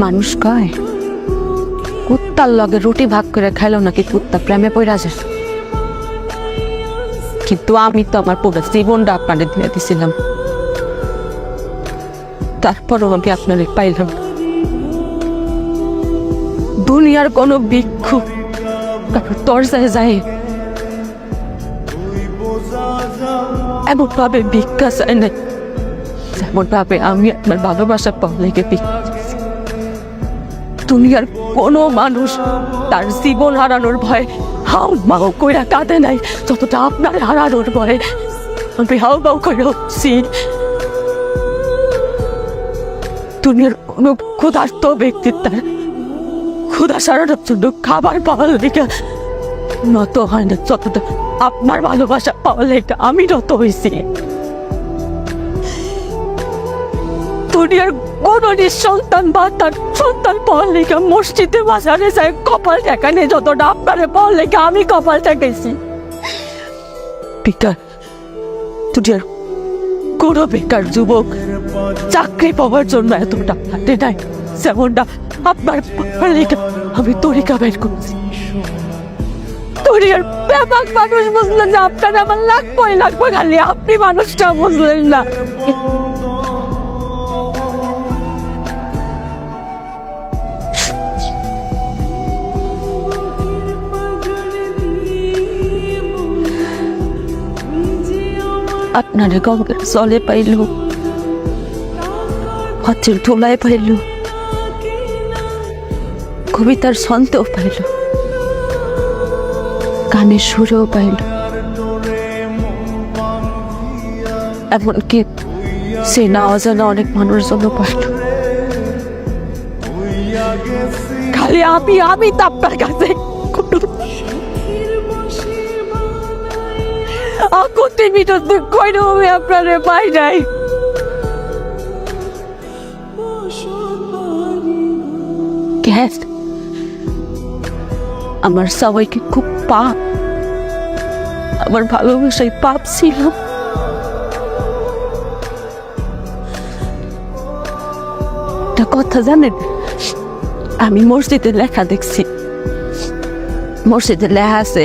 মানুষ কয় কুত্তার লগে রুটি ভাগ করে খাইলো নাকি কুত্তা প্রেমে পড়া যায়। কিন্তু আমি তো আমার পুরো জীবনটা আপনাদের দিয়ে দিছিলাম, তারপরও আমি আপনাদের পাইলাম। দুনিয়ার কোনো ভিক্ষু কারোর দরজায় যায় এমন ভাবে ভিক্ষা চায় না, যেমন ভাবে আমি আপনার ভালোবাসা পাওয়া লেগে ভিক্ষা। দুনিয়ার কোনো মানুষ তার জীবন হারানোর ভয় হাউ মাউ কইরা কাঁদে নাই যতটা আপনার হারানোর ভয়ে আমি হাউ মাউ করে হচ্ছি। দুনিয়ার কোনো ক্ষুধার্ত ব্যক্তির তার ক্ষুধা সারানোর জন্য খাবার পাওয়ার লেগে নত হয় না যতটা আপনার ভালোবাসা পাওয়ার লেগে আমি নত হয়েছি। দুনিয়ার কোন নিঃসন্তান বা তার সন্তান পাওয়ার লেগে মসজিদে বাজারে যায় কপাল ঠেকানে যতটা আপনারে পাওয়ার লেগে আমি কপাল ঠেকাইছি। বেকার দুনিয়ার কোন বেকার যুবক চাকরি পাওয়ার জন্য এতটা হাঁটে নাই যেমনটা আপনার পাওয়ার লেগে আমি তরিকা বের করছি। দুনিয়ার ব্যাপক মানুষ বুঝলেন না, আপনার আমার লাগবে খালি আপনি মানুষটা বুঝলেন না। আপনারে গঙ্গার জলে পাইল, হচ্ছের ধুলায় পাইল, কবিতার ছন্দেও পাইল, গানের সুরেও পাইল, এমনকি সে না অজানা অনেক মানুষ জন্য পাইল। খালি আমি তো আপনার কাছে আপনারে পাই নাই। আমার সবাইকে খুব পাপ, আমার ভালোবাসায় পাপ ছিল। একটা কথা জানেন, আমি মসজিদে লেখা দেখছি, মসজিদে লেখা আছে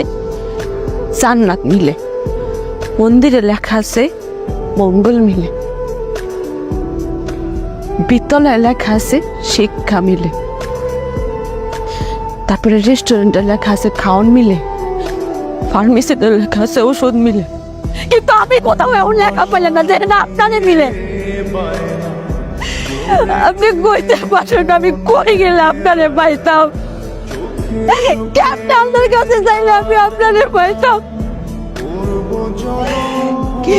জান্নাত মিলে, মন্দিরে লেখা আছে মঙ্গল মিলে, বিদ্যালয়ে লেখা আছে শিক্ষা মিলে, তারপরে রেস্টুরেন্টে লেখা আছে খাওয়ান মিলে, ফার্মেসিতে লেখা আছে ওষুধ মিলে। কিন্তু আমি কোথাও এমন লেখা পেলাম না যে না আপনাদের মিলে। আপনি কইতে পারেন আমি কই গেলে আপনারে পাইতাম, কেমন আপনার কাছে চাইলে আমি আপনারে পাইতাম। কি